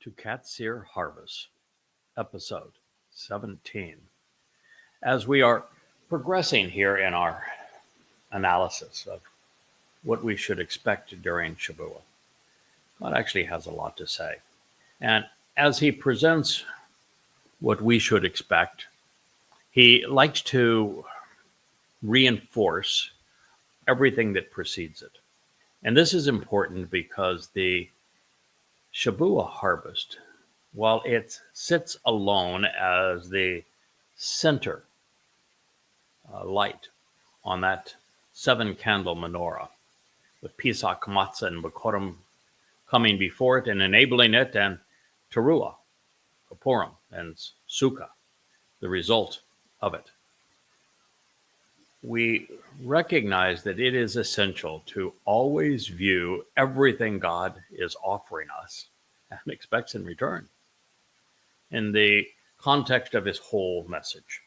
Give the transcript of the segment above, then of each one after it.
to Qatsyr Harvest, episode 17. As we are progressing here in our analysis of what we should expect during Shavuot, God actually has a lot to say. And as he presents what we should expect, he likes to reinforce everything that precedes it. And this is important because the Shavuot harvest, while it sits alone as the center light on that 7-candle menorah, with Pesach, Matzah, and Bikurim coming before it and enabling it, and Towrah, Purim, and Sukkah, the result of it. We recognize that it is essential to always view everything God is offering us and expects in return in the context of his whole message.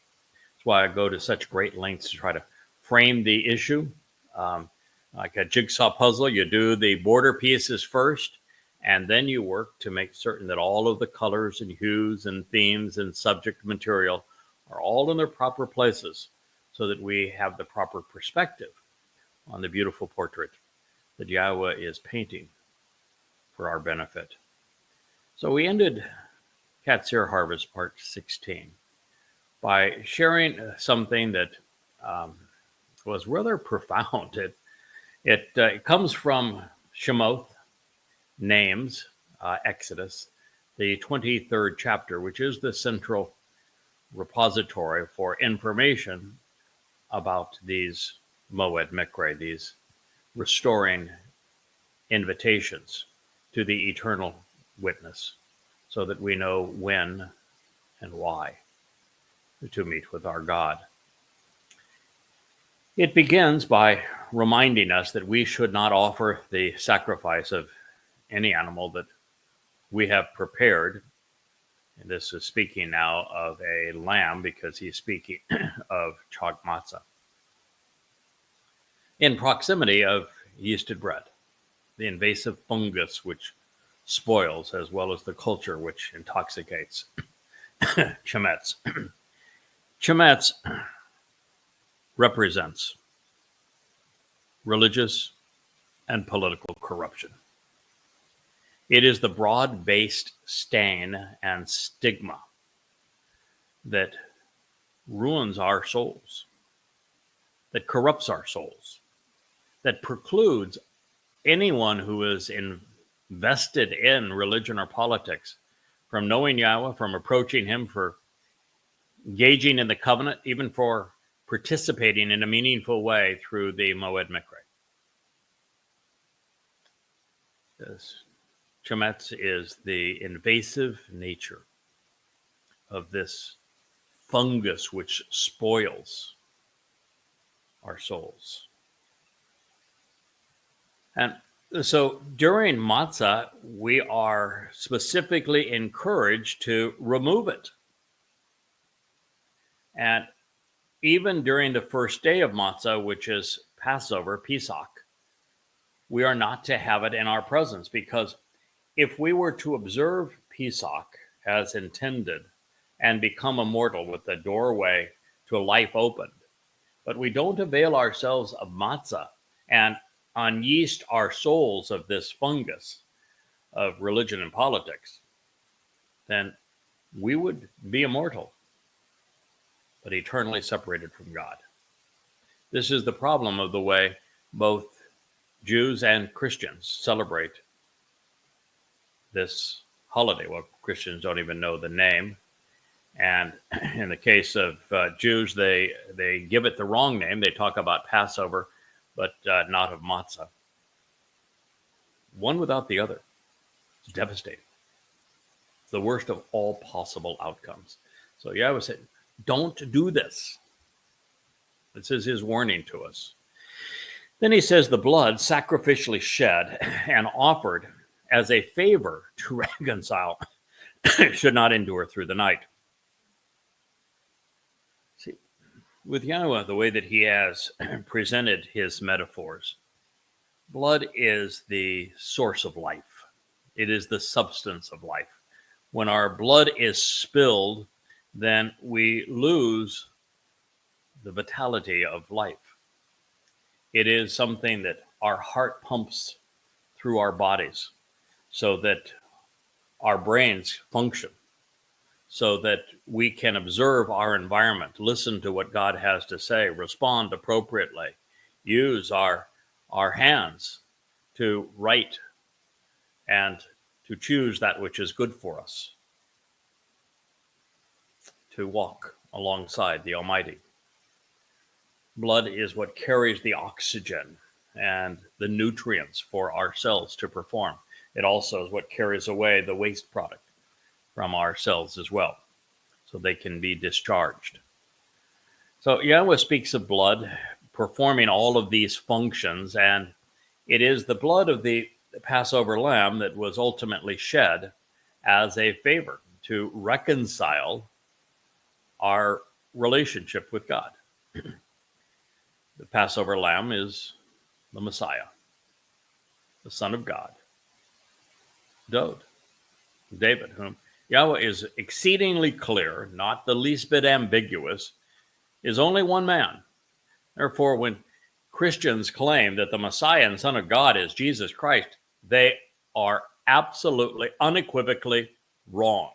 That's why I go to such great lengths to try to frame the issue. Like a jigsaw puzzle, you do the border pieces first, and then you work to make certain that all of the colors and hues and themes and subject material are all in their proper places, so that we have the proper perspective on the beautiful portrait that Yahweh is painting for our benefit. So we ended Qatsyr Harvest Part 16 by sharing something that was rather profound. It comes from Shemoth, Names, Exodus, the 23rd chapter, which is the central repository for information about these Moed Mikre, these restoring invitations to the eternal witness, so that we know when and why to meet with our God. It begins by reminding us that we should not offer the sacrifice of any animal that we have prepared. And this is speaking now of a lamb, because he's speaking of chag matzah, in proximity of yeasted bread, the invasive fungus which spoils, as well as the culture which intoxicates. Chametz. Chametz represents religious and political corruption. It is the broad-based stain and stigma that ruins our souls, that corrupts our souls, that precludes anyone who is invested in religion or politics from knowing Yahweh, from approaching him, for engaging in the covenant, even for participating in a meaningful way through the Moed Mikre. Yes. Chametz is the invasive nature of this fungus which spoils our souls. And so during matzah, we are specifically encouraged to remove it. And even during the first day of matzah, which is Passover, Pesach, we are not to have it in our presence, because if we were to observe Pesach as intended and become immortal with the doorway to a life opened, but we don't avail ourselves of matzah and unyeast our souls of this fungus of religion and politics, then we would be immortal, but eternally separated from God. This is the problem of the way both Jews and Christians celebrate this holiday. Well, Christians don't even know the name. And in the case of Jews, they give it the wrong name. They talk about Passover, but not of matzah. One without the other. It's devastating. It's the worst of all possible outcomes. So Yahweh said, don't do this. This is his warning to us. Then he says the blood sacrificially shed and offered as a favor to reconcile should not endure through the night. See, with Yahweh, the way that he has presented his metaphors, blood is the source of life. It is the substance of life. When our blood is spilled, then we lose the vitality of life. It is something that our heart pumps through our bodies so that our brains function, so that we can observe our environment, listen to what God has to say, respond appropriately, use our hands to write and to choose that which is good for us, to walk alongside the Almighty. Blood is what carries the oxygen and the nutrients for our cells to perform. It also is what carries away the waste product from our cells as well, so they can be discharged. So Yahowah speaks of blood performing all of these functions, and it is the blood of the Passover lamb that was ultimately shed as a favor to reconcile our relationship with God. The Passover lamb is the Messiah, the Son of God, David, whom Yahowah is exceedingly clear, not the least bit ambiguous, is only one man. Therefore, when Christians claim that the Messiah and Son of God is Jesus Christ, they are absolutely, unequivocally wrong.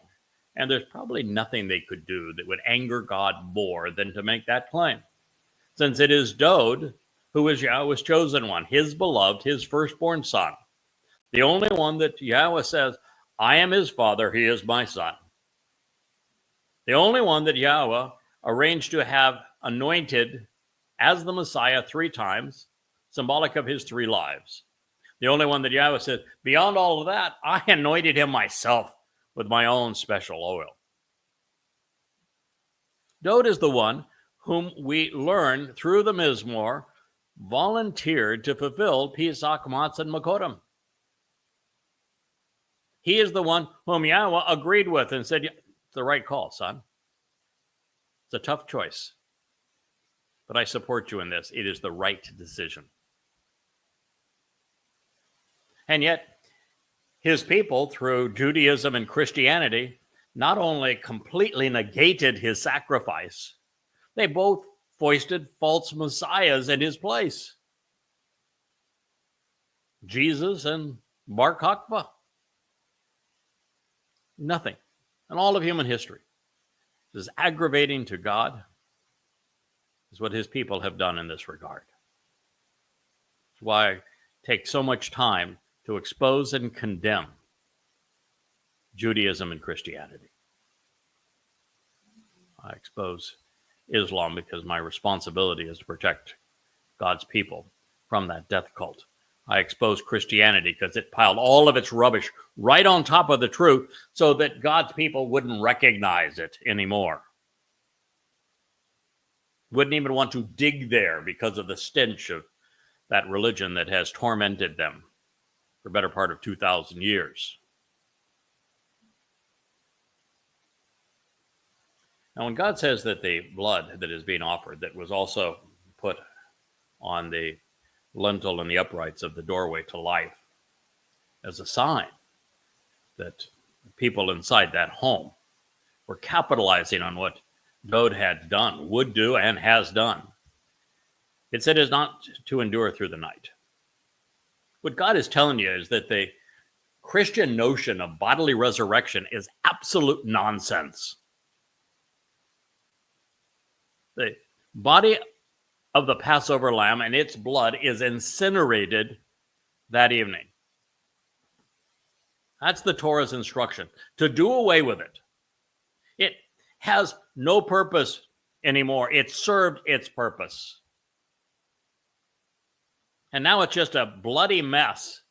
And there's probably nothing they could do that would anger God more than to make that claim. Since it is Dode who is Yahowah's chosen one, his beloved, his firstborn son, the only one that Yahowah says, I am his father, he is my son. The only one that Yahowah arranged to have anointed as the Messiah 3 times, symbolic of his 3 lives. The only one that Yahowah said, beyond all of that, I anointed him myself with my own special oil. Dode is the one whom we learn through the Mizmor volunteered to fulfill Pesach, Matzah, and Makodim. He is the one whom Yahowah agreed with and said, it's the right call, son. It's a tough choice, but I support you in this. It is the right decision. And yet, his people, through Judaism and Christianity, not only completely negated his sacrifice, they both foisted false messiahs in his place. Jesus and Bar Kokhba. Nothing in all of human history is aggravating to God is what his people have done in this regard. That's why I take so much time to expose and condemn Judaism and Christianity. I expose Islam because my responsibility is to protect God's people from that death cult. I expose Christianity because it piled all of its rubbish right on top of the truth so that God's people wouldn't recognize it anymore. Wouldn't even want to dig there because of the stench of that religion that has tormented them for the better part of 2,000 years. Now, when God says that the blood that is being offered, that was also put on the lintel and the uprights of the doorway to life as a sign that people inside that home were capitalizing on what Dode had done, would do, and has done. It said is not to endure through the night. What God is telling you is that the Christian notion of bodily resurrection is absolute nonsense. The body of the Passover lamb and its blood is incinerated that evening. That's the Torah's instruction, to do away with it. It has no purpose anymore. It served its purpose. And now it's just a bloody mess.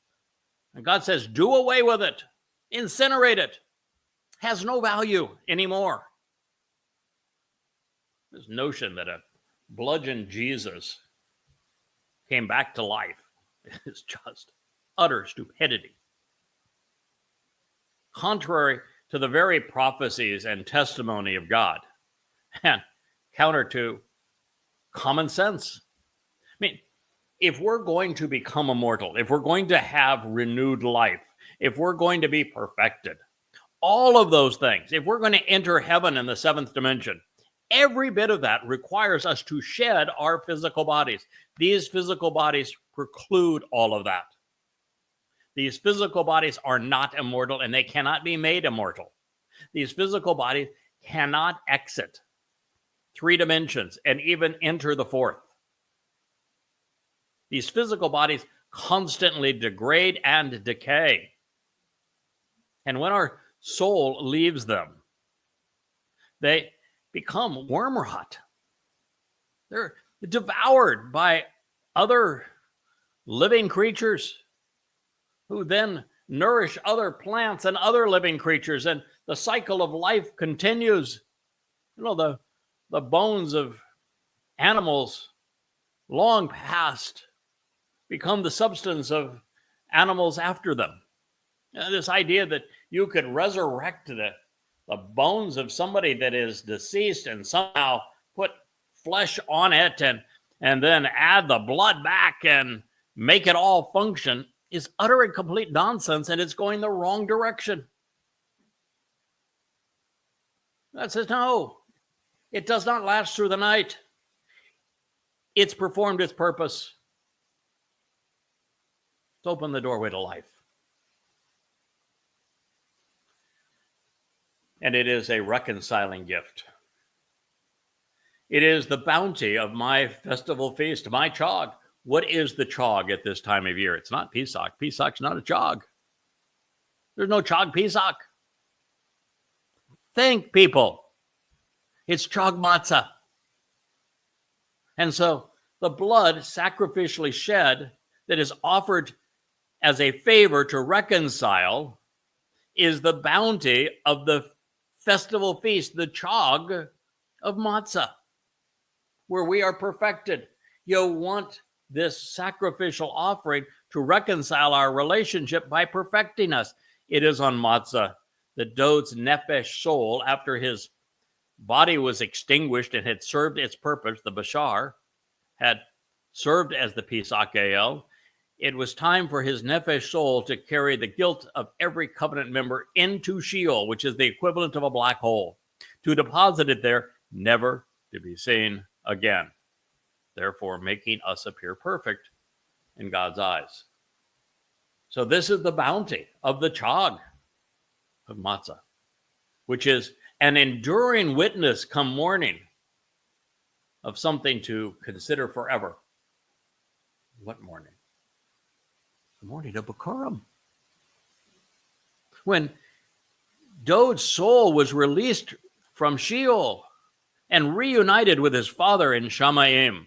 And God says, do away with it. Incinerate it. Has no value anymore. This notion that a bludgeoned Jesus came back to life is just utter stupidity. Contrary to the very prophecies and testimony of God, and counter to common sense. I mean, if we're going to become immortal, if we're going to have renewed life, if we're going to be perfected, all of those things, if we're going to enter heaven in the seventh dimension, every bit of that requires us to shed our physical bodies. These physical bodies preclude all of that. These physical bodies are not immortal, and they cannot be made immortal. These physical bodies cannot exit 3 dimensions and even enter the 4th. These physical bodies constantly degrade and decay. And when our soul leaves them, they become worm rot. They're devoured by other living creatures who then nourish other plants and other living creatures, and the cycle of life continues. You know, the bones of animals long past become the substance of animals after them. This idea that you could resurrect the bones of somebody that is deceased and somehow put flesh on it and then add the blood back and make it all function is utter and complete nonsense, and it's going the wrong direction. That says, no, it does not last through the night. It's performed its purpose. It's opened the doorway to life. And it is a reconciling gift. It is the bounty of my festival feast, my chog. What is the chog at this time of year? It's not Pesach. Pesach's not a chog. There's no chog Pesach. Think, people. It's chog matzah. And so the blood sacrificially shed that is offered as a favor to reconcile is the bounty of the festival feast, the chog of matzah, where we are perfected. You want this sacrificial offering to reconcile our relationship by perfecting us. It is on matzah that Dod's nephesh soul, after his body was extinguished and had served its purpose, the bashar, had served as the Pesach Gael, it was time for his nephesh soul to carry the guilt of every covenant member into Sheol, which is the equivalent of a black hole, to deposit it there, never to be seen again, therefore making us appear perfect in God's eyes. So this is the bounty of the chog of matzah, which is an enduring witness come morning of something to consider forever. What morning? The morning of Bikurim. When Dod's soul was released from Sheol and reunited with his father in Shamayim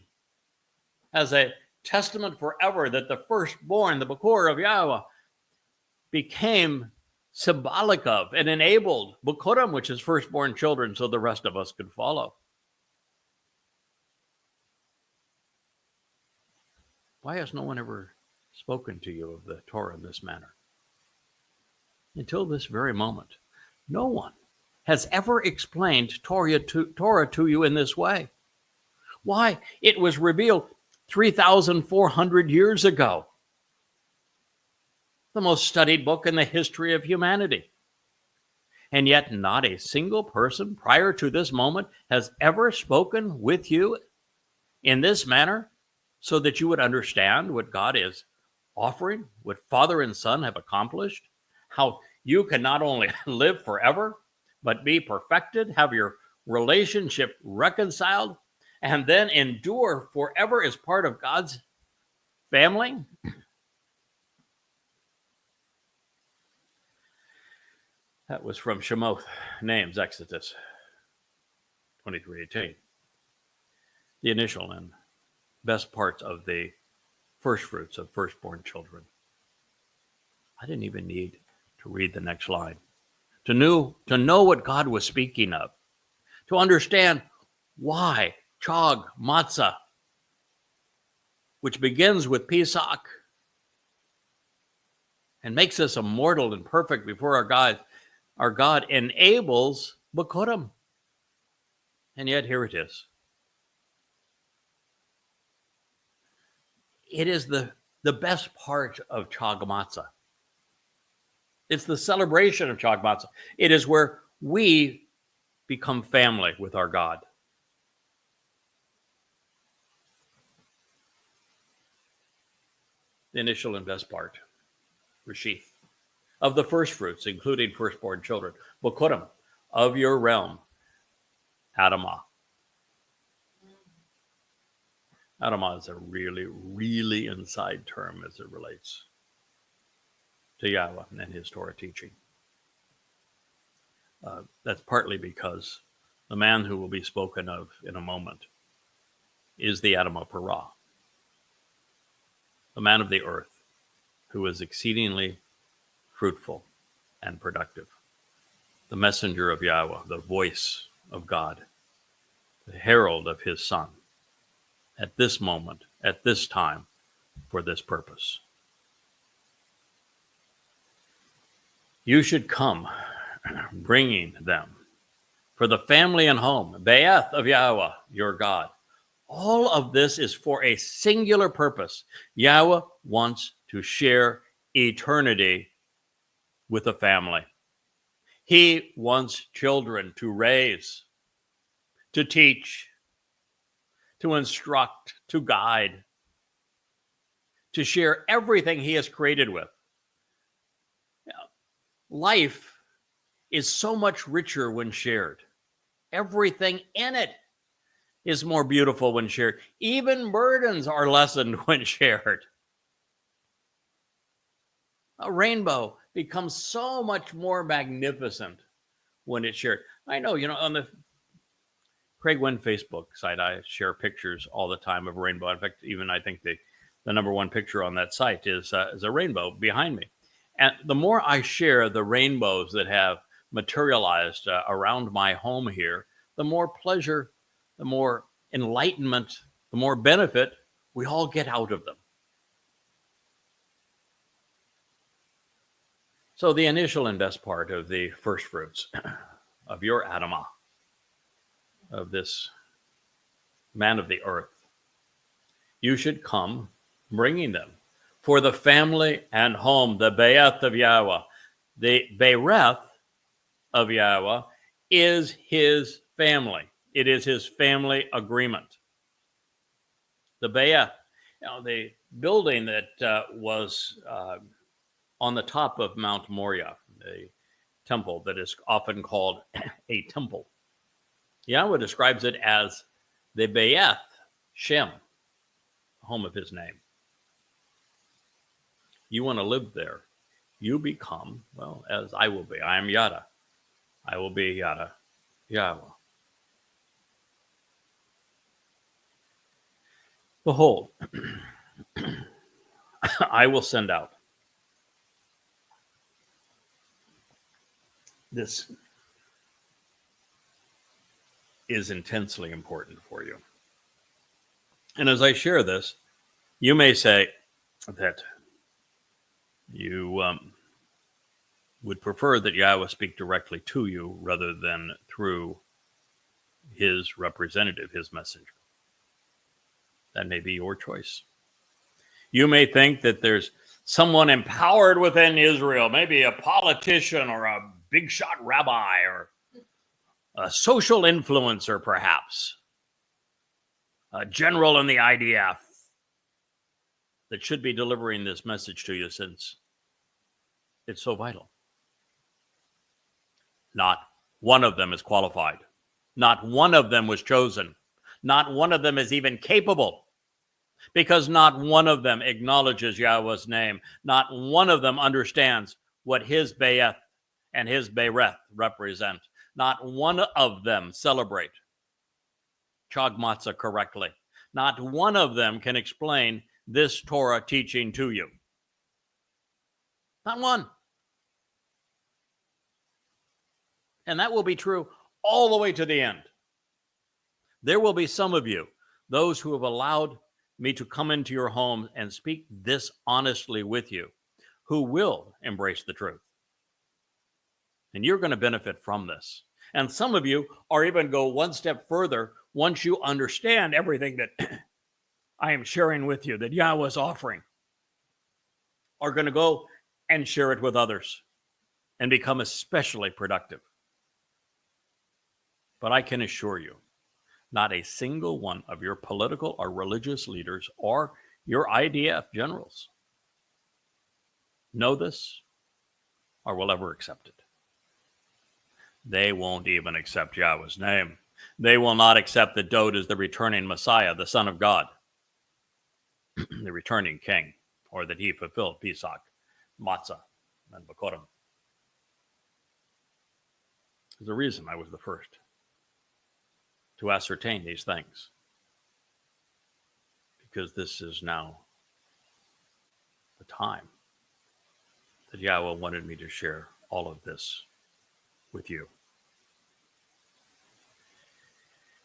as a testament forever that the firstborn, the Bikor of YAHOWAH, became symbolic of and enabled Bikurim, which is firstborn children, so the rest of us could follow. Why has no one ever spoken to you of the Torah in this manner? Until this very moment, no one has ever explained Torah to you in this way. Why? It was revealed 3,400 years ago. The most studied book in the history of humanity. And yet not a single person prior to this moment has ever spoken with you in this manner so that you would understand what God is offering, what Father and Son have accomplished, how you can not only live forever, but be perfected, have your relationship reconciled, and then endure forever as part of God's family. That was from Shemoth, Names, Exodus 23:18. The initial and best parts of the first fruits of firstborn children. I didn't even need to read the next line to know what God was speaking of, to understand why chog matzah, which begins with Pesach and makes us immortal and perfect before our God enables Bikurim. And yet here it is. It is the best part of chog matzah. It's the celebration of Chag Matzah. It is where we become family with our God. The initial and best part, Reshith, of the first fruits, including firstborn children, Bokurim, of your realm, Adamah. Adamah is a really, really inside term as it relates to Yahweh and his Torah teaching. That's partly because the man who will be spoken of in a moment is the Adam of Parah, the man of the earth, who is exceedingly fruitful and productive, the messenger of Yahweh, the voice of God, the herald of his son, at this moment, at this time, for this purpose. You should come bringing them for the family and home, Be'eth of Yahweh, your God. All of this is for a singular purpose. Yahweh wants to share eternity with a family. He wants children to raise, to teach, to instruct, to guide, to share everything he has created with. Life is so much richer when shared. Everything in it is more beautiful when shared. Even burdens are lessened when shared. A rainbow becomes so much more magnificent when it's shared. I know, on the Craig Winn Facebook site, I share pictures all the time of a rainbow. In fact, even I think the number one picture on that site is a rainbow behind me. And the more I share the rainbows that have materialized around my home here, the more pleasure, the more enlightenment, the more benefit we all get out of them. So the initial and best part of the first fruits of your Adamah, of this man of the earth, you should come bringing them for the family and home, the Be'eth of Yahweh. The Be'ereth of Yahweh is his family. It is his family agreement. The Be'eth, the building that was on the top of Mount Moriah, the temple that is often called a temple. Yahweh describes it as the Be'eth Shem, home of his name. You want to live there. You become, well, as I will be. I am Yada. I will be Yada Yahowah. Behold, I will send out. This is intensely important for you. And as I share this, you may say that you would prefer that Yahweh speak directly to you rather than through his representative, his messenger. That may be your choice. You may think that there's someone empowered within Israel, maybe a politician or a big shot rabbi or a social influencer, perhaps, a general in the IDF, that should be delivering this message to you since it's so vital. Not one of them is qualified. Not one of them was chosen. Not one of them is even capable, because not one of them acknowledges Yahweh's name. Not one of them understands what his Be'eth and his Be'ereth represent. Not one of them celebrate Chag Matzah correctly. Not one of them can explain this Torah teaching to you. Not one. And that will be true all the way to the end. There will be some of you, those who have allowed me to come into your home and speak this honestly with you, who will embrace the truth. And you're going to benefit from this. And some of you are even go one step further once you understand everything that I am sharing with you, that Yahweh is offering, are going to go and share it with others. and become especially productive. But I can assure you, not a single one of your political or religious leaders or your IDF generals know this or will ever accept it. They won't even accept Yahweh's name. They will not accept that Dowd is the returning Messiah, the Son of God, the returning king, or that he fulfilled Pesach, Matzah, and Bakorim. There's a reason I was the first to ascertain these things, because this is now the time that Yahweh wanted me to share all of this with you.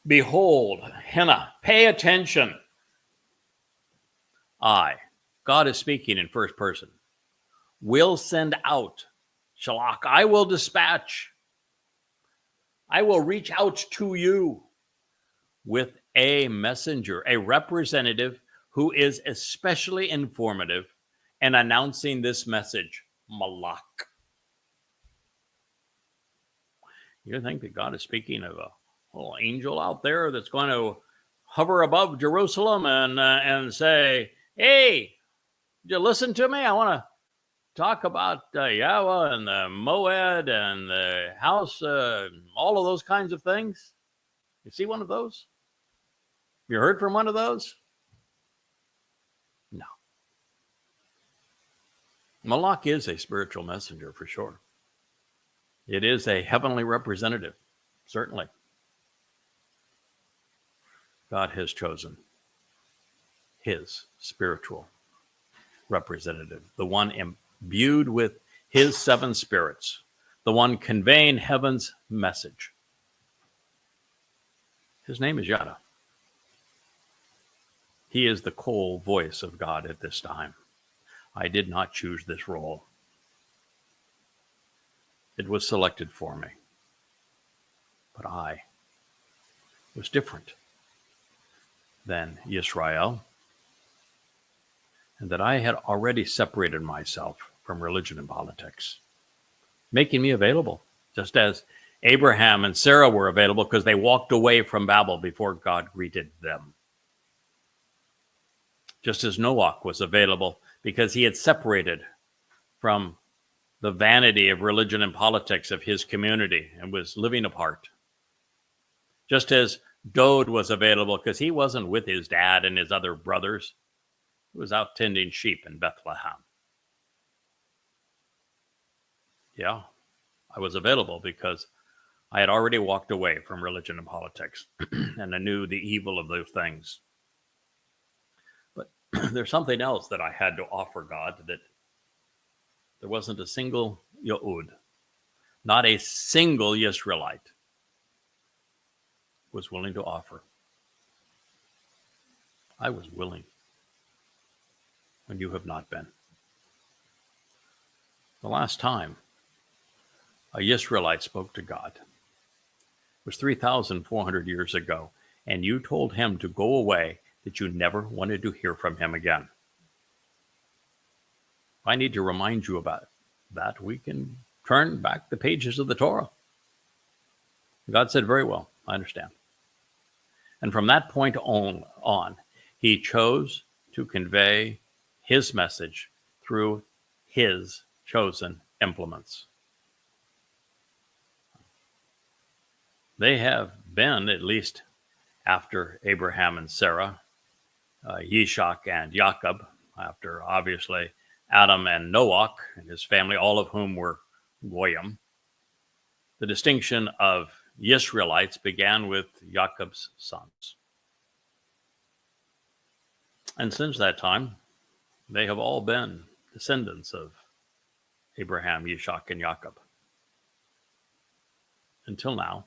Behold, Henna, pay attention. God is speaking in first person, will send out, Shalach, I will dispatch, I will reach out to you with a messenger, a representative who is especially informative and announcing this message, Malach. You think that God is speaking of a little angel out there that's going to hover above Jerusalem and say, hey, did you listen to me? I want to talk about Yahweh and the Moed and the house, all of those kinds of things. You see one of those? You heard from one of those? No. Malach is a spiritual messenger for sure. It is a heavenly representative, certainly. God has chosen his spiritual representative, the one imbued with his seven spirits, the one conveying heaven's message. His name is Yada. He is the cold voice of God at this time. I did not choose this role. It was selected for me. But I was different than Israel, and that I had already separated myself from religion and politics, making me available, just as Abraham and Sarah were available because they walked away from Babel before God greeted them. Just as Noah was available because he had separated from the vanity of religion and politics of his community and was living apart. Just as Dowd was available because he wasn't with his dad and his other brothers. He was out tending sheep in Bethlehem. Yeah, I was available because I had already walked away from religion and politics and I knew the evil of those things. But there's something else that I had to offer God, that there wasn't a single Yehud, not a single Israelite was willing to offer. I was willing when you have not been. The last time a Israelite spoke to God was 3,400 years ago, and you told him to go away, that you never wanted to hear from him again. If I need to remind you about that, we can turn back the pages of the Torah. God said, very well, I understand. And from that point on, he chose to convey his message through his chosen implements. They have been, at least after Abraham and Sarah, Yishak and Jacob, after obviously Adam and Noach and his family, all of whom were Goyim. The distinction of Israelites began with Jacob's sons. And since that time, they have all been descendants of Abraham, Yishak, and Jacob. Until now,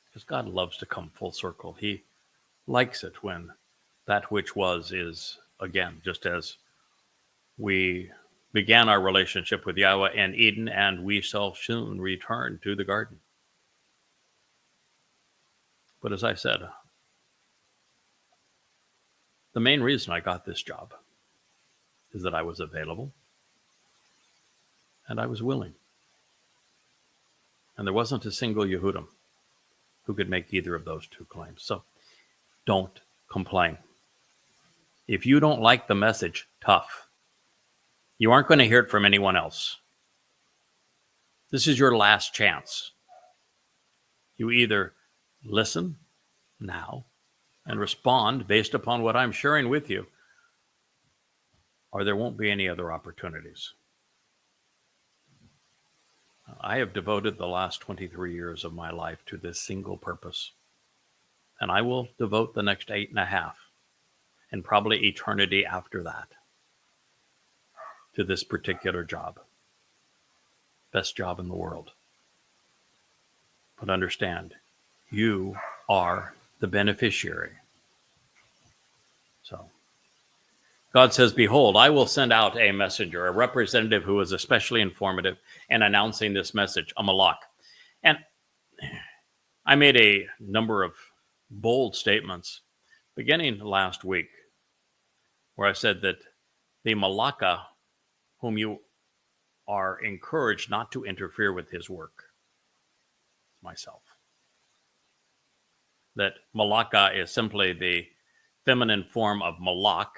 because God loves to come full circle. He likes it when that which was is again, just as we began our relationship with Yahweh in Eden, and we shall soon return to the garden. But as I said, the main reason I got this job is that I was available and I was willing. And there wasn't a single Yehudim who could make either of those two claims. So don't complain. If you don't like the message, tough. You aren't going to hear it from anyone else. This is your last chance. You either listen now and respond based upon what I'm sharing with you, or there won't be any other opportunities. I have devoted the last 23 years of my life to this single purpose, and I will devote the next 8.5 and probably eternity after that to this particular job. Best job in the world. But understand, you are the beneficiary. So God says, behold, I will send out a messenger, a representative who is especially informative and announcing this message, a malak. And I made a number of bold statements beginning last week where I said that the malaka whom you are encouraged not to interfere with his work, myself. That malaka is simply the feminine form of malak,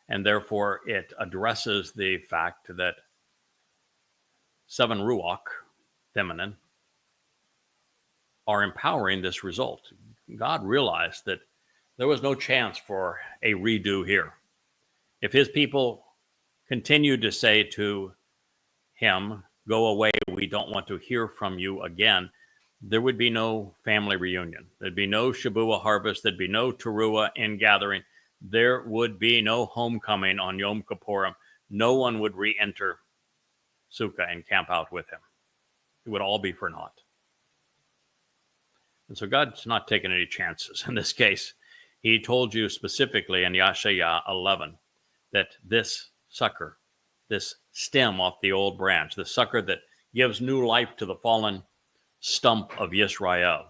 and therefore it addresses the fact that 7 ruach, feminine, are empowering this result. God realized that there was no chance for a redo here. If his people continued to say to him, go away, we don't want to hear from you again, there would be no family reunion. There'd be no Shabuah harvest. There'd be no Teruah ingathering. There would be no homecoming on Yom Kippurim. No one would re-enter Sukkah and camp out with him. It would all be for naught. And so God's not taking any chances in this case. He told you specifically in Yeshaya 11 that this sucker, this stem off the old branch, the sucker that gives new life to the fallen stump of Yisrael,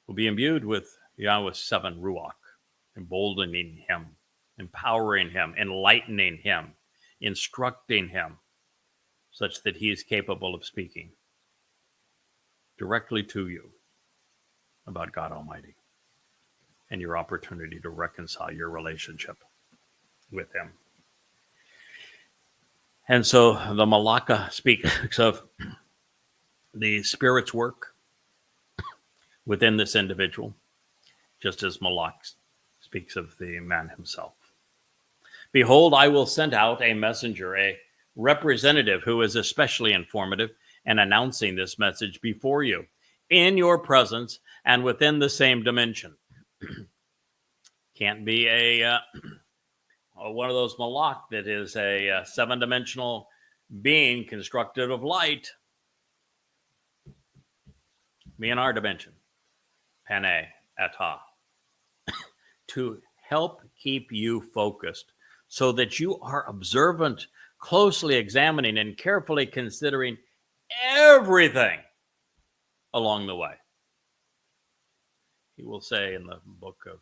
will be imbued with Yahweh's 7 ruach, emboldening him, empowering him, enlightening him, instructing him, such that he is capable of speaking directly to you about God Almighty and your opportunity to reconcile your relationship with him. And so the Malaka speaks of the Spirit's work within this individual, just as Malak speaks of the man himself. Behold, I will send out a messenger, a representative who is especially informative and announcing this message before you, in your presence and within the same dimension. Can't be one of those malak that is a 7-dimensional being constructed of light. Be in our dimension, Pane, Eta, to help keep you focused so that you are observant, closely examining and carefully considering everything along the way. He will say in the book of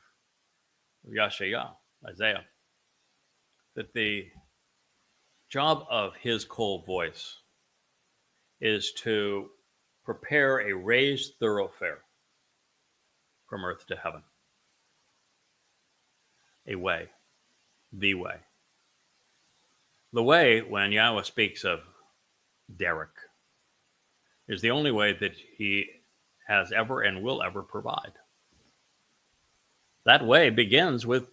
Yeshaya, Isaiah, that the job of his cold voice is to prepare a raised thoroughfare from earth to heaven. A way, the way. The way, when Yahweh speaks of Derek, is the only way that he has ever and will ever provide. That way begins with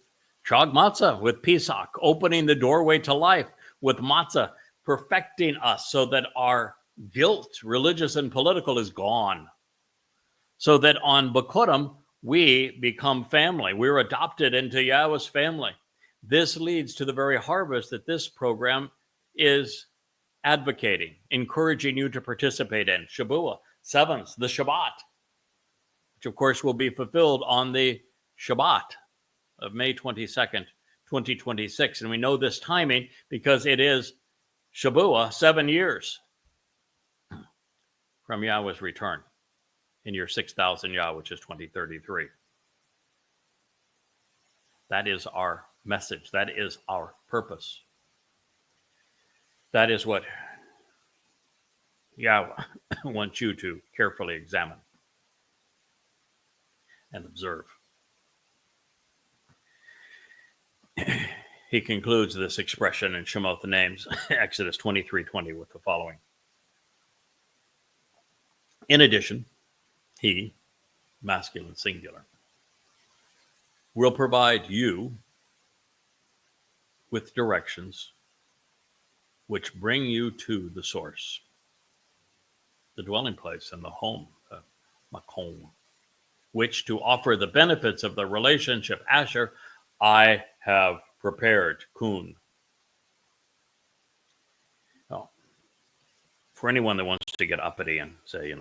Chag Matzah, with Pesach, opening the doorway to life, with Matzah, perfecting us so that our guilt, religious and political, is gone. So that on Bikurim, we become family. We're adopted into Yahweh's family. This leads to the very harvest that this program is advocating, encouraging you to participate in. Shabuah, 7th, the Shabbat, which of course will be fulfilled on the Shabbat of May 22nd, 2026. And we know this timing because it is Shabuah, 7 years from Yahweh's return in year 6,000 Yah, which is 2033. That is our message. That is our purpose. That is what Yahweh wants you to carefully examine and observe. He concludes this expression in Shemot the names, Exodus 23:20, with the following. In addition, he, masculine singular, will provide you with directions which bring you to the source, the dwelling place and the home, the makom, which to offer the benefits of the relationship Asher I have prepared, kun. Oh, for anyone that wants to get uppity and say,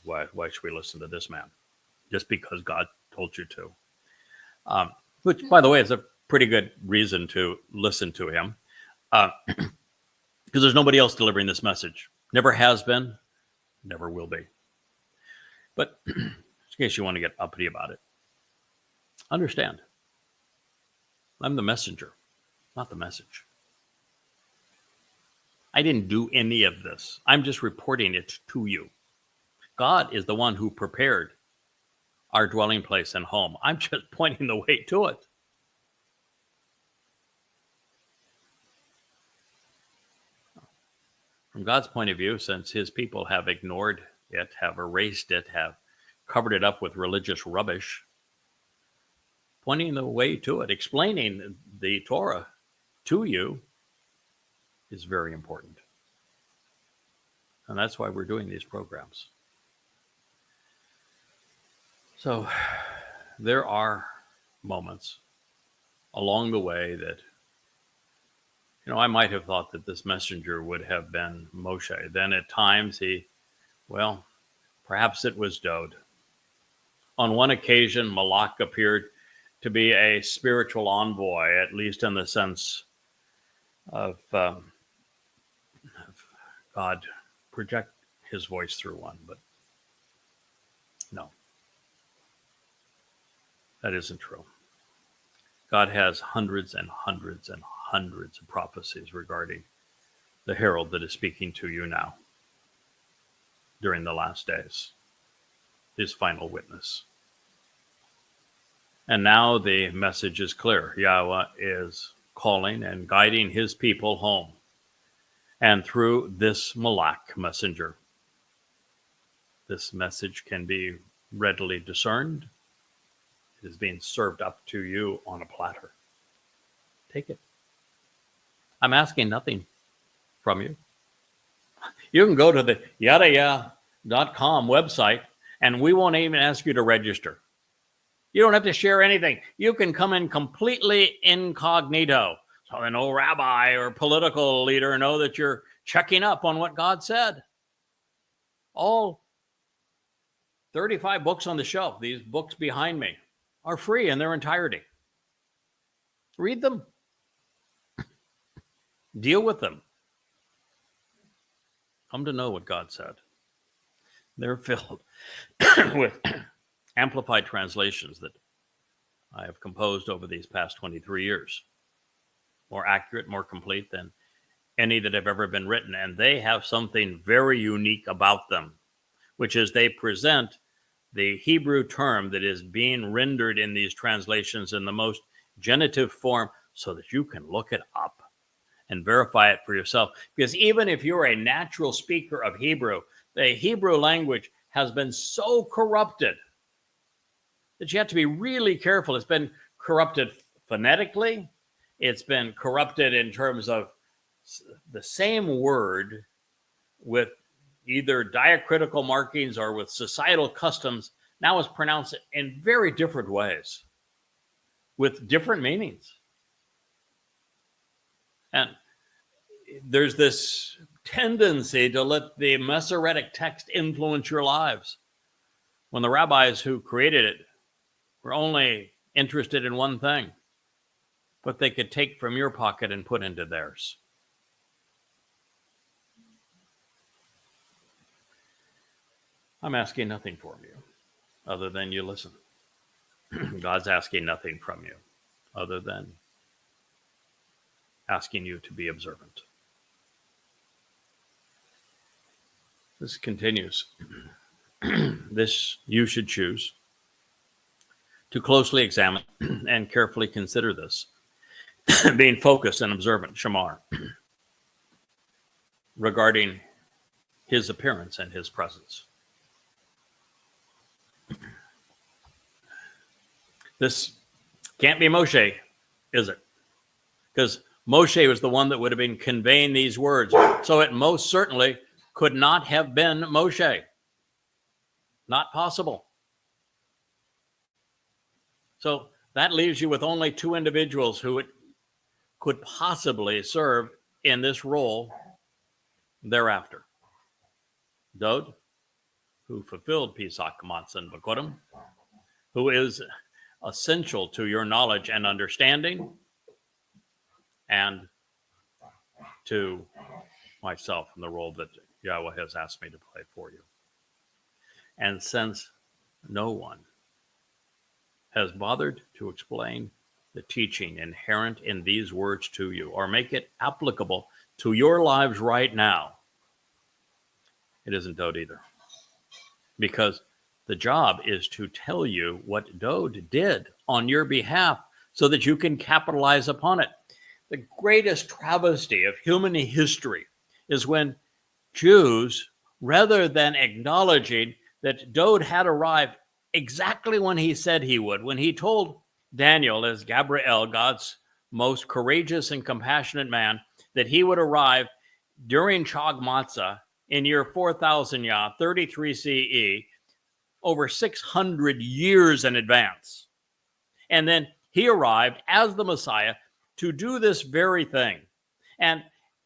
why should we listen to this man? Just because God told you to. Which, by the way, is a pretty good reason to listen to him. Because there's nobody else delivering this message. Never has been, never will be. But in case you want to get uppity about it, understand, I'm the messenger, not the message. I didn't do any of this. I'm just reporting it to you. God is the one who prepared our dwelling place and home. I'm just pointing the way to it. From God's point of view, since his people have ignored it, have erased it, have covered it up with religious rubbish, pointing the way to it, explaining the Torah to you is very important. And that's why we're doing these programs. So there are moments along the way that, I might have thought that this messenger would have been Moshe. Then at times perhaps it was Dode. On one occasion, Malak appeared to be a spiritual envoy, at least in the sense of God project his voice through one. But no, that isn't true. God has hundreds and hundreds and hundreds of prophecies regarding the herald that is speaking to you now during the last days, his final witness. And now the message is clear. Yahweh is calling and guiding his people home. And through this Malak messenger, this message can be readily discerned. It is being served up to you on a platter. Take it. I'm asking nothing from you. You can go to the YAHOWAH.com website, and we won't even ask you to register. You don't have to share anything. You can come in completely incognito. So that no rabbi or political leader know that you're checking up on what God said. All 35 books on the shelf, these books behind me, are free in their entirety. Read them. Deal with them. Come to know what God said. They're filled with amplified translations that I have composed over these past 23 years. More accurate, more complete than any that have ever been written. And they have something very unique about them, which is they present the Hebrew term that is being rendered in these translations in the most genitive form so that you can look it up and verify it for yourself. Because even if you're a natural speaker of Hebrew, the Hebrew language has been so corrupted that you have to be really careful. It's been corrupted phonetically. It's been corrupted in terms of the same word with either diacritical markings or with societal customs now is pronounced in very different ways with different meanings. And there's this tendency to let the Masoretic text influence your lives when the rabbis who created it were only interested in one thing, but they could take from your pocket and put into theirs. I'm asking nothing from you other than you listen. God's asking nothing from you other than asking you to be observant. This continues. This you should choose to closely examine and carefully consider this, being focused and observant, shamar, regarding his appearance and his presence. This can't be Moshe, is it? Because Moshe was the one that would have been conveying these words. So it most certainly could not have been Moshe. Not possible. So that leaves you with only two individuals who could possibly serve in this role thereafter. Dod, who fulfilled Pesach, Matzah, and Bakurim, who is essential to your knowledge and understanding, and to myself in the role that Yahweh has asked me to play for you. And since no one has bothered to explain the teaching inherent in these words to you, or make it applicable to your lives right now, it isn't Dod either. Because the job is to tell you what Dod did on your behalf so that you can capitalize upon it. The greatest travesty of human history is when Jews, rather than acknowledging that Dod had arrived exactly when he said he would, when he told Daniel, as Gabriel, God's most courageous and compassionate man, that he would arrive during Chag Matzah in year 4000 Yah, 33 CE, over 600 years in advance. And then he arrived as the Messiah to do this very thing. And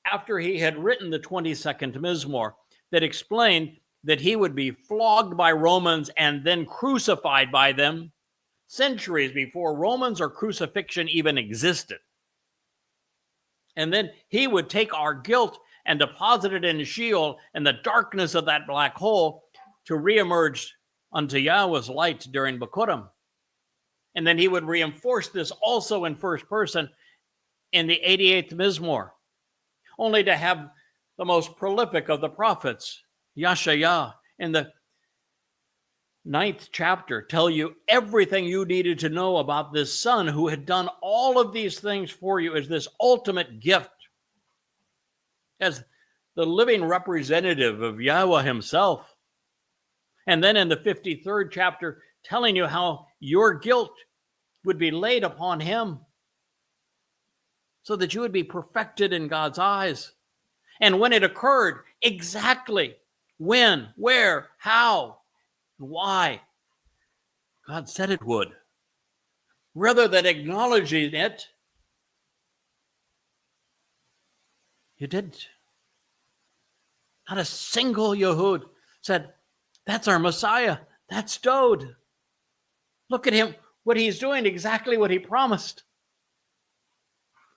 after he had written the 22nd Mizmor that explained that he would be flogged by Romans and then crucified by them centuries before Romans or crucifixion even existed. And then he would take our guilt and deposit it in Sheol and the darkness of that black hole to reemerge unto Yahweh's light during Bakurim. And then he would reinforce this also in first person in the 88th Mizmor, only to have the most prolific of the prophets, Yashayah, in the 9th chapter, tell you everything you needed to know about this son who had done all of these things for you as this ultimate gift, as the living representative of Yahweh himself. And then in the 53rd chapter, telling you how your guilt would be laid upon him so that you would be perfected in God's eyes. And when it occurred, exactly when, where, how, and why, God said it would. Rather than acknowledging it, you didn't. Not a single Yehud said, that's our Messiah. That's Dod. Look at him, what he's doing, exactly what he promised.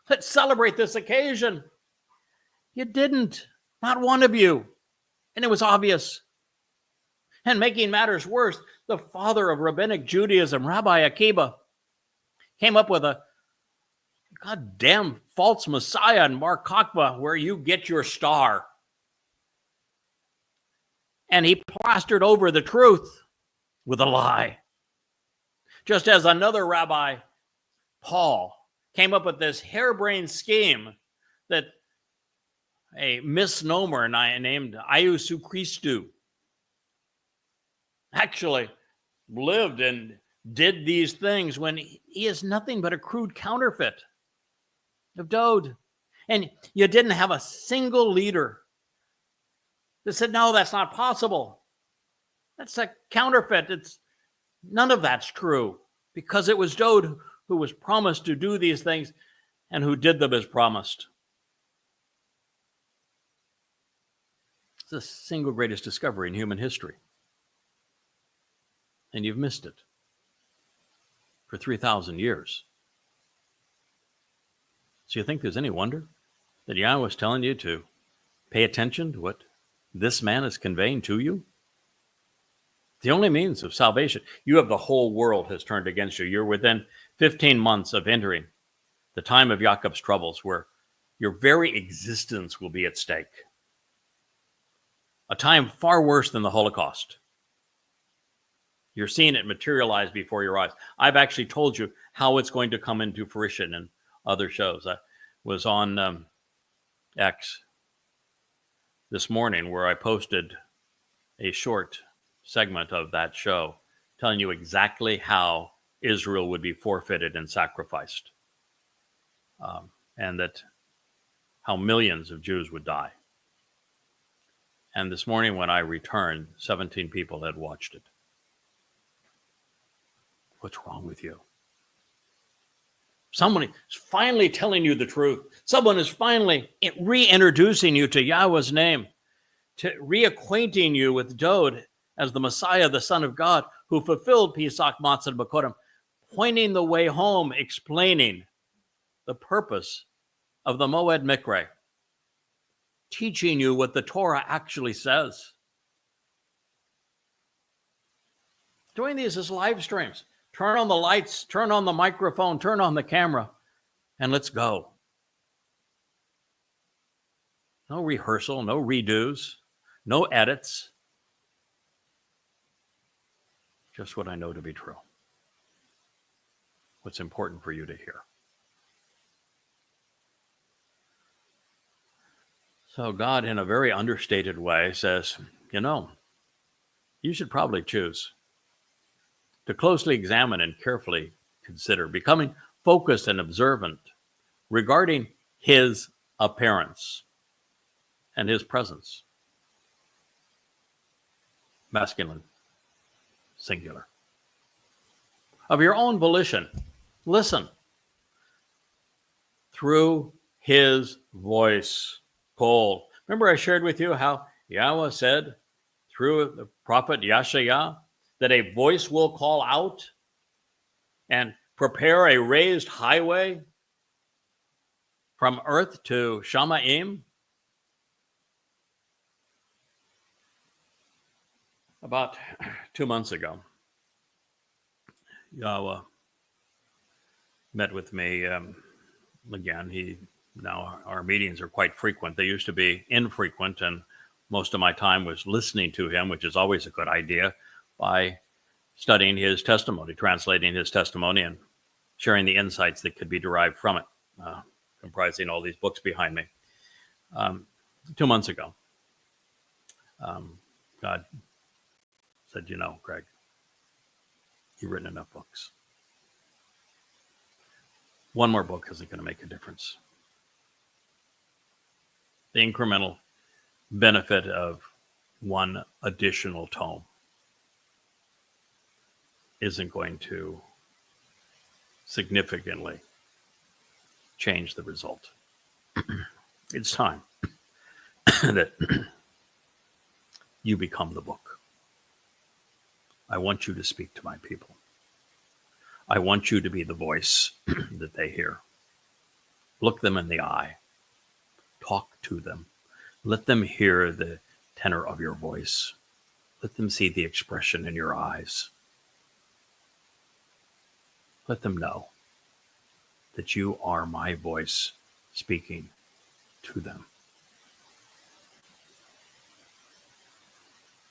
Let's celebrate this occasion. You didn't. Not one of you. And it was obvious. And making matters worse, the father of rabbinic Judaism, Rabbi Akiba, came up with a goddamn false Messiah in Bar Kokhba, where you get your star. And he plastered over the truth with a lie. Just as another rabbi, Paul, came up with this harebrained scheme that a misnomer named Iesu Christou actually lived and did these things when he is nothing but a crude counterfeit of Dod. And you didn't have a single leader that said, no, that's not possible. That's a counterfeit. None of that's true, because it was Dod who was promised to do these things and who did them as promised. It's the single greatest discovery in human history. And you've missed it for 3,000 years. So you think there's any wonder that Yahweh was telling you to pay attention to what this man is conveying to you? The only means of salvation. You have the whole world has turned against you. You're within 15 months of entering the time of Jacob's troubles, where your very existence will be at stake. a time far worse than the Holocaust. You're seeing it materialize before your eyes. I've actually told you how it's going to come into fruition in other shows. I was on X this morning where I posted a short segment of that show telling you exactly how Israel would be forfeited and sacrificed, and that how millions of Jews would die. And this morning when I returned, 17 people had watched it. What's wrong with you? Someone is finally telling you the truth. Someone is finally reintroducing you to Yahweh's name, to reacquainting you with Dod as the Messiah, the Son of God, who fulfilled Pesach, Matzah, and Bakorim, pointing the way home, explaining the purpose of the Moed Mikre, teaching you what the Torah actually says. Doing these as live streams. Turn on the lights, turn on the microphone, turn on the camera, and let's go. No rehearsal, no redos, no edits. Just what I know to be true. What's important for you to hear. So God, in a very understated way, says, you should probably choose to closely examine and carefully consider becoming focused and observant regarding his appearance and his presence. Masculine, singular. Of your own volition, listen through his voice. Call. Remember I shared with you how Yahweh said through the prophet Yeshaya that a voice will call out and prepare a raised highway from earth to Shamaim? About 2 months ago, Yahweh met with me again. Now our meetings are quite frequent. They used to be infrequent, and most of my time was listening to him, which is always a good idea, by studying his testimony, translating his testimony, and sharing the insights that could be derived from it, comprising all these books behind me. 2 months ago, God said, Craig, you've written enough books. One more book isn't going to make a difference. The incremental benefit of one additional tome isn't going to significantly change the result. It's time that you become the book. I want you to speak to my people. I want you to be the voice that they hear. Look them in the eye. Talk to them. Let them hear the tenor of your voice. Let them see the expression in your eyes. Let them know that you are my voice speaking to them.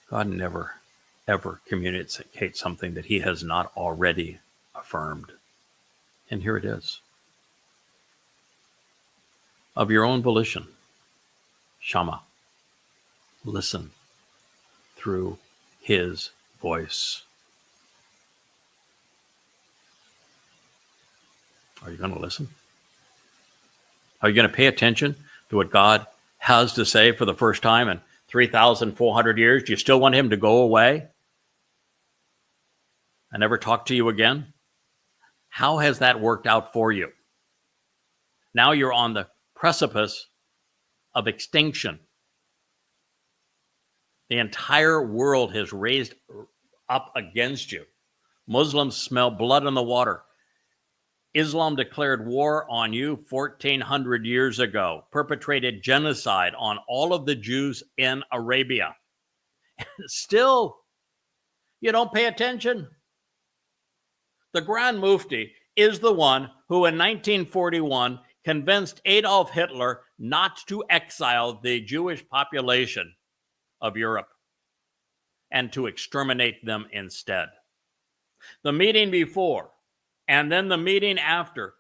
God never, ever communicates something that he has not already affirmed. And here it is. Of your own volition, Shama, listen through his voice. Are you going to listen? Are you going to pay attention to what God has to say for the first time in 3,400 years? Do you still want him to go away and never talk to you again? How has that worked out for you? Now you're on the precipice of extinction. The entire world has raised up against you. Muslims smell blood in the water. Islam declared war on you 1,400 years ago, perpetrated genocide on all of the Jews in Arabia. Still, you don't pay attention. The Grand Mufti is the one who in 1941 convinced Adolf Hitler not to exile the Jewish population of Europe and to exterminate them instead. The meeting before and then the meeting after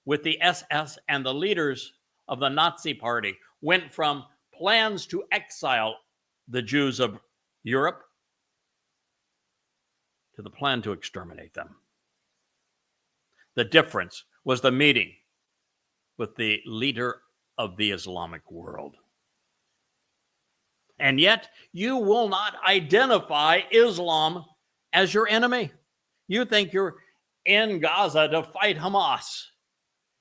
with the SS and the leaders of the Nazi Party went from plans to exile the Jews of Europe to the plan to exterminate them. The difference was the meeting with the leader of the Islamic world. And yet, you will not identify Islam as your enemy. You think you're in Gaza to fight Hamas.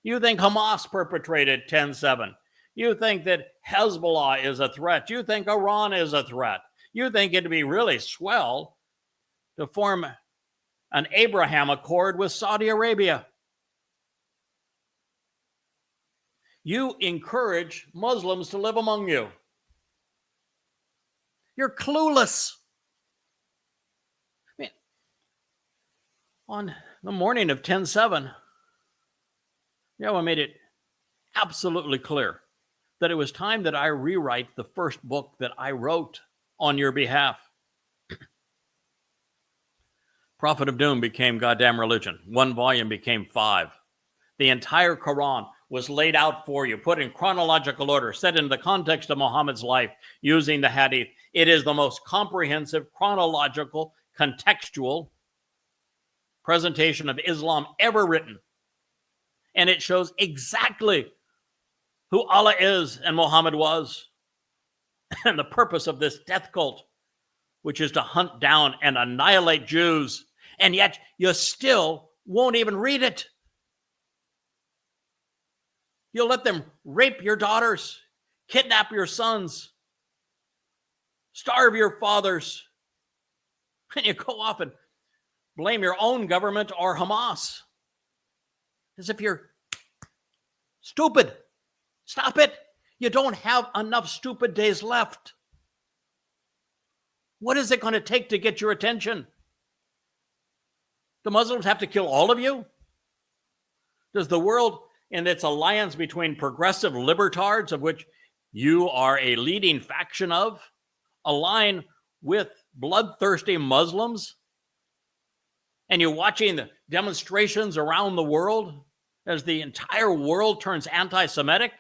You think Hamas perpetrated 10/7. You think that Hezbollah is a threat. You think Iran is a threat. You think it'd be really swell to form an Abraham Accord with Saudi Arabia. You encourage Muslims to live among you. You're clueless. I mean, on the morning of 10/7, Yahowah made it absolutely clear that it was time that I rewrite the first book that I wrote on your behalf. Prophet of Doom became goddamn religion. 1 volume became 5. The entire Quran was laid out for you, put in chronological order, set in the context of Muhammad's life using the hadith. It is the most comprehensive, chronological, contextual presentation of Islam ever written. And it shows exactly who Allah is and Muhammad was, and the purpose of this death cult, which is to hunt down and annihilate Jews. And yet you still won't even read it. You'll let them rape your daughters, kidnap your sons, starve your fathers, and you go off and blame your own government or Hamas as if you're stupid. Stop it. You don't have enough stupid days left. What is it going to take to get your attention? The Muslims have to kill all of you? Does the world, in its alliance between progressive libertards, of which you are a leading faction of, align with bloodthirsty Muslims? And you're watching the demonstrations around the world as the entire world turns anti-Semitic?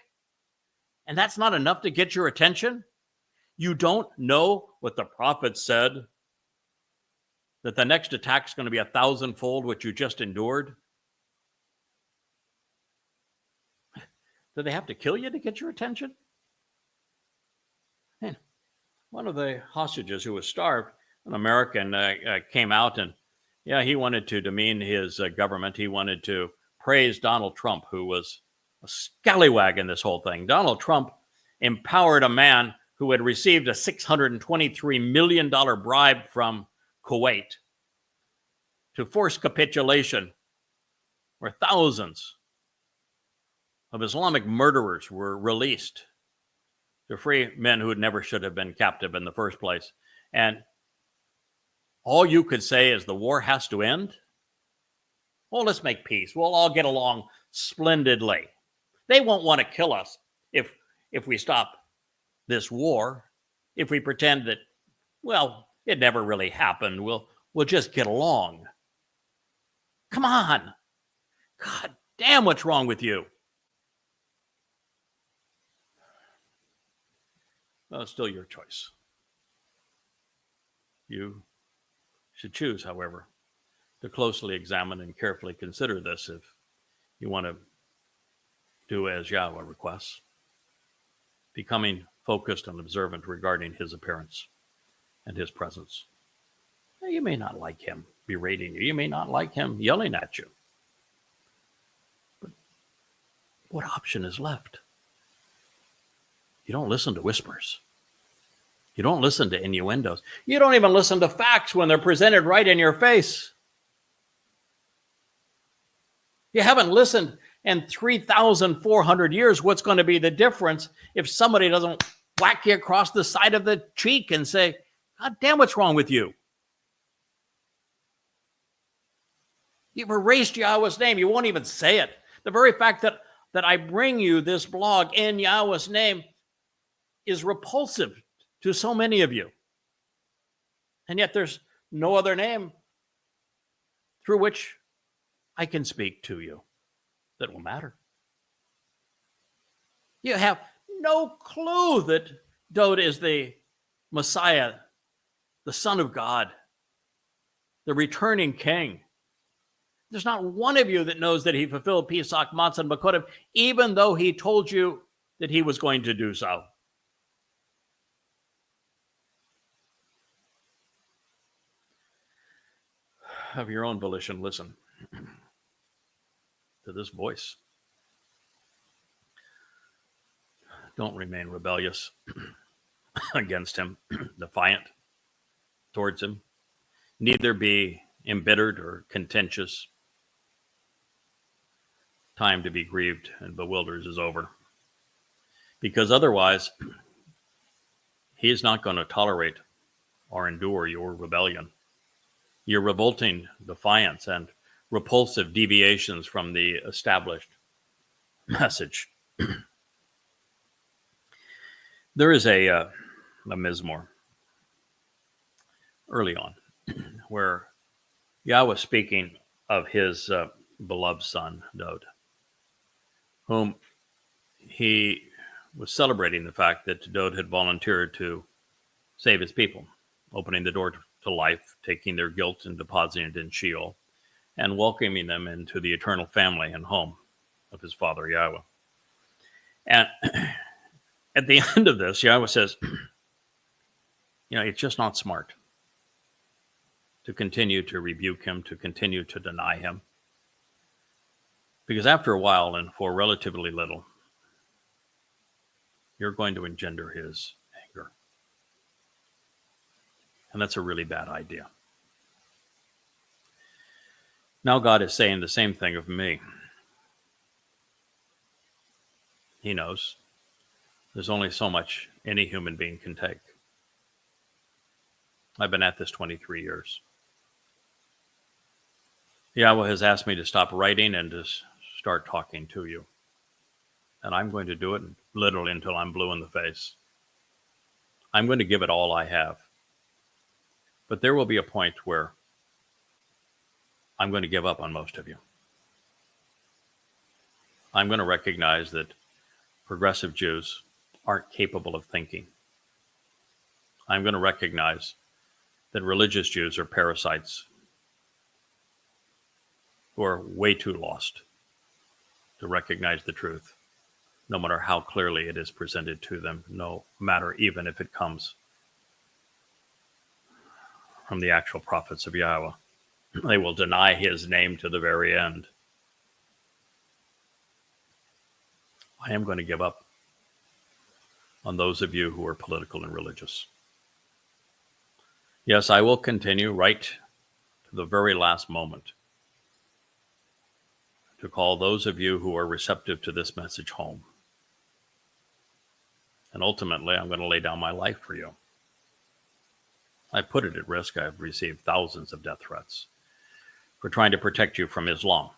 And that's not enough to get your attention? You don't know what the prophet said? That the next attack is going to be 1,000-fold what you just endured? Do they have to kill you to get your attention? And one of the hostages who was starved, an American, came out and, he wanted to demean his government. He wanted to praise Donald Trump, who was a scallywag in this whole thing. Donald Trump empowered a man who had received a $623 million bribe from Kuwait to force capitulation, where thousands of Islamic murderers were released to free men who never should have been captive in the first place. And all you could say is the war has to end? Well, let's make peace. We'll all get along splendidly. They won't want to kill us if we stop this war, if we pretend that, well, it never really happened. We'll just get along. Come on. God damn, what's wrong with you? Well, it's still your choice. You should choose, however, to closely examine and carefully consider this if you want to do as Yahowah requests, becoming focused and observant regarding his appearance and his presence. Now, you may not like him berating you. You may not like him yelling at you. But what option is left? You don't listen to whispers. You don't listen to innuendos. You don't even listen to facts when they're presented right in your face. You haven't listened in 3,400 years. What's going to be the difference if somebody doesn't whack you across the side of the cheek and say, God damn, what's wrong with you? You've erased Yahowah's name. You won't even say it. The very fact that I bring you this blog in Yahowah's name is repulsive to so many of you. And yet there's no other name through which I can speak to you that will matter. You have no clue that Dowd is the Messiah, the Son of God, the returning King. There's not one of you that knows that he fulfilled Pesach, Matzah, and Bakodim, even though he told you that he was going to do so. Of your own volition, listen to this voice. Don't remain rebellious against him, defiant towards him. Neither be embittered or contentious. Time to be grieved and bewildered is over. Because otherwise, he is not going to tolerate or endure your rebellion, your revolting defiance and repulsive deviations from the established message. There is a mizmor early on where Yahweh was speaking of his beloved son, Dowd, whom he was celebrating the fact that Dowd had volunteered to save his people, opening the door to life, taking their guilt and depositing it in Sheol, and welcoming them into the eternal family and home of his father, Yahweh. And at the end of this, Yahweh says, it's just not smart to continue to rebuke him, to continue to deny him. Because after a while, and for relatively little, you're going to engender his anger. And that's a really bad idea. Now God is saying the same thing of me. He knows there's only so much any human being can take. I've been at this 23 years. Yahweh has asked me to stop writing and to start talking to you. And I'm going to do it literally until I'm blue in the face. I'm going to give it all I have. But there will be a point where I'm going to give up on most of you. I'm going to recognize that progressive Jews aren't capable of thinking. I'm going to recognize that religious Jews are parasites who are way too lost to recognize the truth, no matter how clearly it is presented to them, no matter even if it comes from the actual prophets of Yahweh. They will deny his name to the very end. I am going to give up on those of you who are political and religious. Yes, I will continue right to the very last moment to call those of you who are receptive to this message home. And ultimately, I'm going to lay down my life for you. I put it at risk. I've received thousands of death threats for trying to protect you from Islam.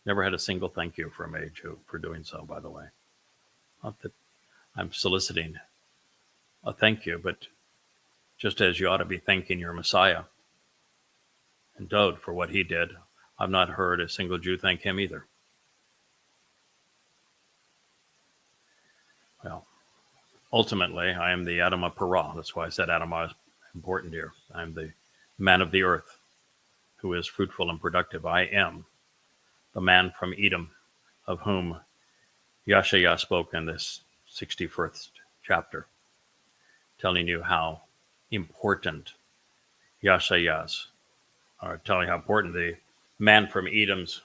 Never had a single thank you from a Jew for doing so, by the way. Not that I'm soliciting a thank you, but just as you ought to be thanking your Messiah and Dowd for what he did, I've not heard a single Jew thank him either. Well, ultimately, I am the Adamah Parah. That's why I said Adamah is important here. I'm the man of the earth who is fruitful and productive. I am the man from Edom of whom Yahowah spoke in this 61st chapter, telling you how important Yahowah is, or telling how important the man from Edom's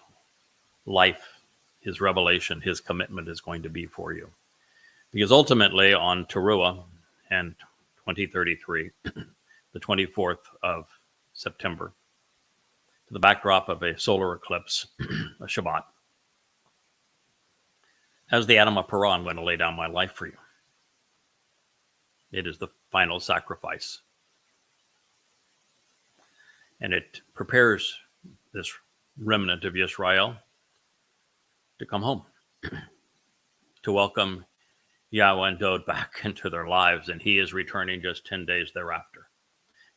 life, his revelation, his commitment is going to be for you. Because ultimately on Towrah and 2033, the 24th of September, to the backdrop of a solar eclipse, a Shabat, as the Adamah Parah, I'm going to lay down my life for you. It is the final sacrifice. And it prepares this remnant of Israel to come home, to welcome Yahweh and Dod back into their lives, and he is returning just 10 days thereafter.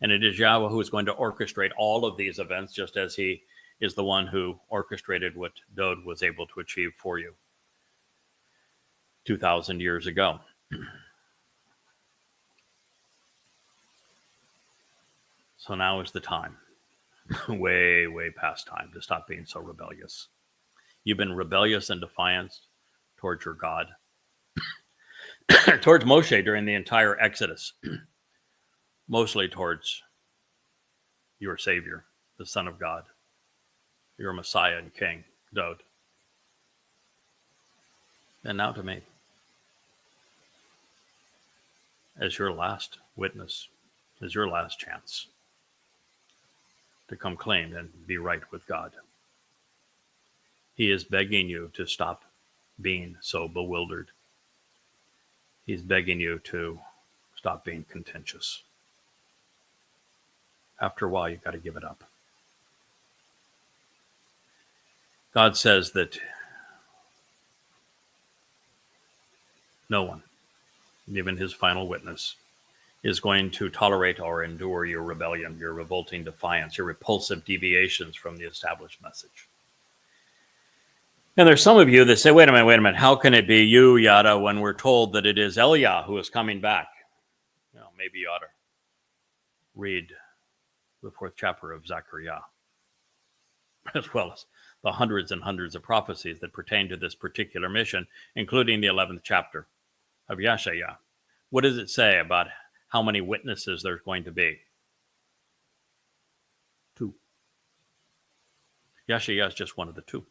And it is Yahweh who is going to orchestrate all of these events, just as he is the one who orchestrated what Dod was able to achieve for you 2,000 years ago. So now is the time, way, way past time, to stop being so rebellious. You've been rebellious and defiant towards your God, towards Moshe during the entire Exodus, mostly towards your Savior, the Son of God, your Messiah and King, Dod. And now to me, as your last witness, as your last chance to come clean and be right with God. He is begging you to stop being so bewildered. He's begging you to stop being contentious. After a while, you've got to give it up. God says that no one, even his final witness, is going to tolerate or endure your rebellion, your revolting defiance, your repulsive deviations from the established message. And there's some of you that say, wait a minute, how can it be you, Yada, when we're told that it is Eliah who is coming back? You know, maybe you ought to read the 4th chapter of Zechariah, as well as the hundreds and hundreds of prophecies that pertain to this particular mission, including the 11th chapter of Yeshaya. What does it say about how many witnesses there's going to be? 2. Yeshaya is just one of the 2.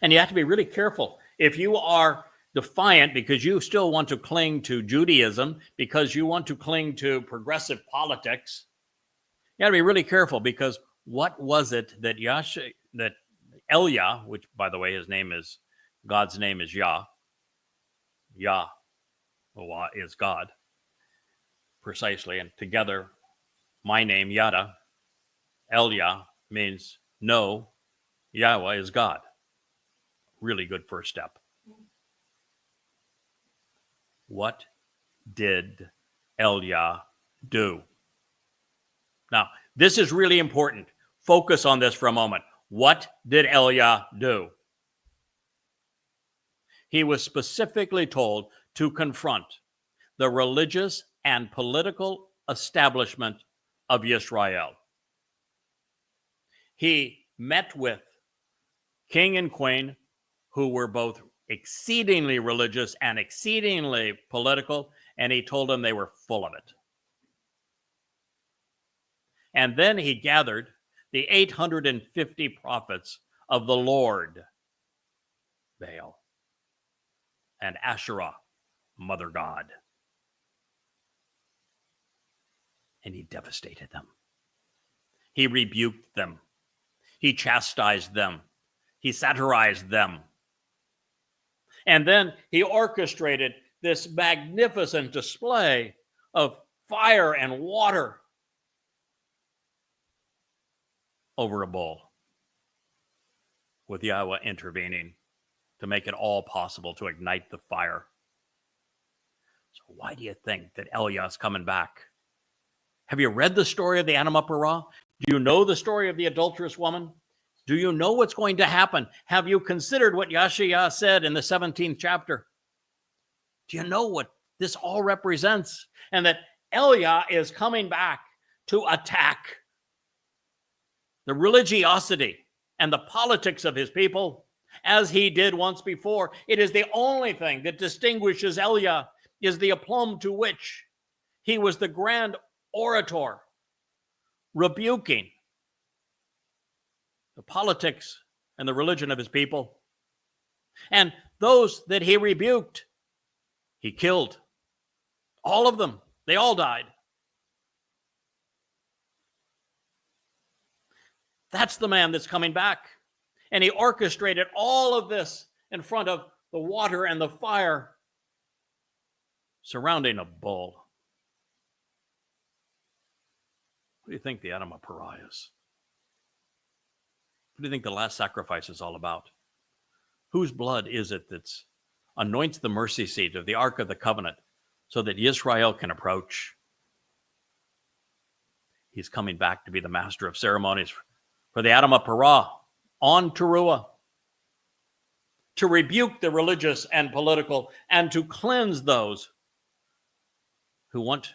And you have to be really careful. If you are defiant because you still want to cling to Judaism, because you want to cling to progressive politics, you got to be really careful, because what was it that Eliah, which, by the way, his name is, God's name is Yah. Yahowah is God, precisely. And together, my name, Yada, Eliah, means no, Yahweh is God. Really good first step. What did Eliah do? Now, this is really important. Focus on this for a moment. What did Eliah do? He was specifically told to confront the religious and political establishment of Israel. He met with king and queen who were both exceedingly religious and exceedingly political, and he told them they were full of it. And then he gathered the 850 prophets of the Lord, Baal, and Asherah, Mother God. And he devastated them. He rebuked them. He chastised them. He satirized them. And then he orchestrated this magnificent display of fire and water over a bull, with Yahweh intervening to make it all possible to ignite the fire. So why do you think that Eliah's coming back? Have you read the story of the Anima Parah? Do you know the story of the adulterous woman? Do you know what's going to happen? Have you considered what Yeshaya said in the 17th chapter? Do you know what this all represents? And that Eliah is coming back to attack the religiosity and the politics of his people, as he did once before. It is the only thing that distinguishes Eliah, is the aplomb to which he was the grand orator, rebuking the politics and the religion of his people. And those that he rebuked, he killed. All of them. They all died. That's the man that's coming back. And he orchestrated all of this in front of the water and the fire surrounding a bull. What do you think the Anima Parah is? What do you think the last sacrifice is all about? Whose blood is it that's anoints the mercy seat of the Ark of the Covenant so that Israel can approach. He's coming back to be the master of ceremonies for the Adam of Parah on Towrah, to rebuke the religious and political, and to cleanse those who want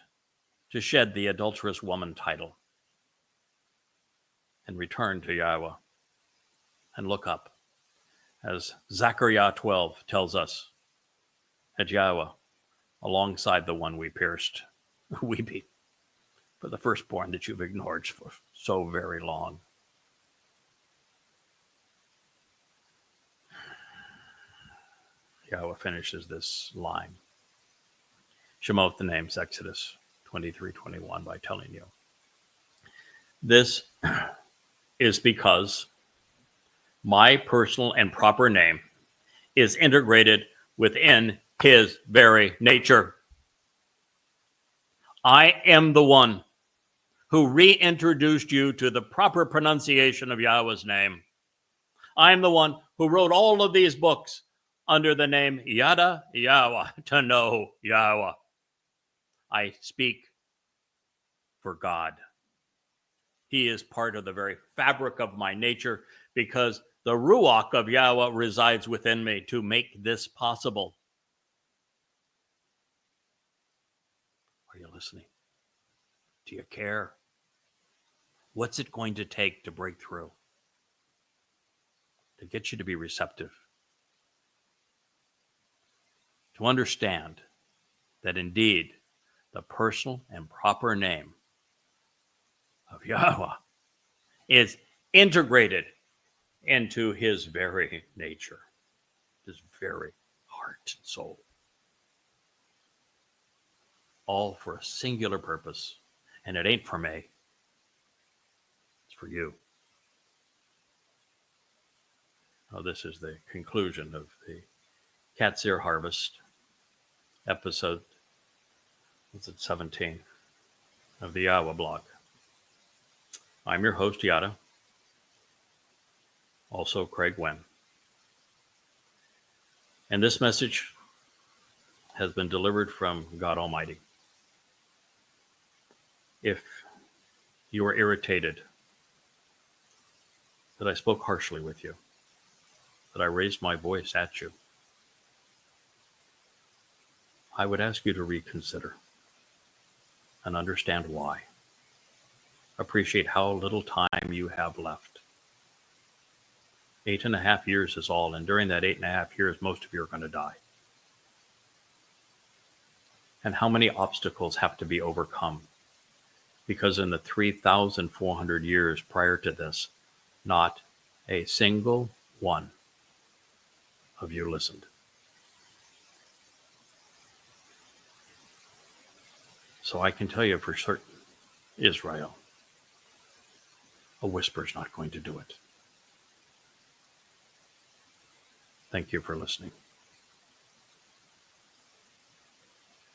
to shed the adulterous woman title and return to Yahweh and look up, as Zechariah 12 tells us, at Yahweh alongside the one we pierced, weeping for the firstborn that you've ignored for so very long. Yahweh finishes this line. Shemot the names, Exodus 23:21, by telling you, this is because my personal and proper name is integrated within his very nature. I am the one who reintroduced you to the proper pronunciation of Yahweh's name. I'm the one who wrote all of these books under the name Yada Yahowah, to know Yahweh. I speak for God. He is part of the very fabric of my nature because the Ruach of Yahweh resides within me to make this possible. Are you listening? Do you care? What's it going to take to break through? To get you to be receptive? To understand that indeed the personal and proper name of Yahweh is integrated into his very nature, his very heart and soul. All for a singular purpose. And it ain't for me. It's for you. Oh, this is the conclusion of the Qatsyr harvest, episode 17 of the Yahowah blog. I'm your host, Yada, also Craig Winn. And this message has been delivered from God Almighty. If you are irritated that I spoke harshly with you, that I raised my voice at you, I would ask you to reconsider and understand why. Appreciate how little time you have left. 8.5 years is all, and during that 8.5 years, most of you are going to die. And how many obstacles have to be overcome? Because in the 3,400 years prior to this, not a single one of you listened. So I can tell you for certain, Israel, a whisper's not going to do it. Thank you for listening.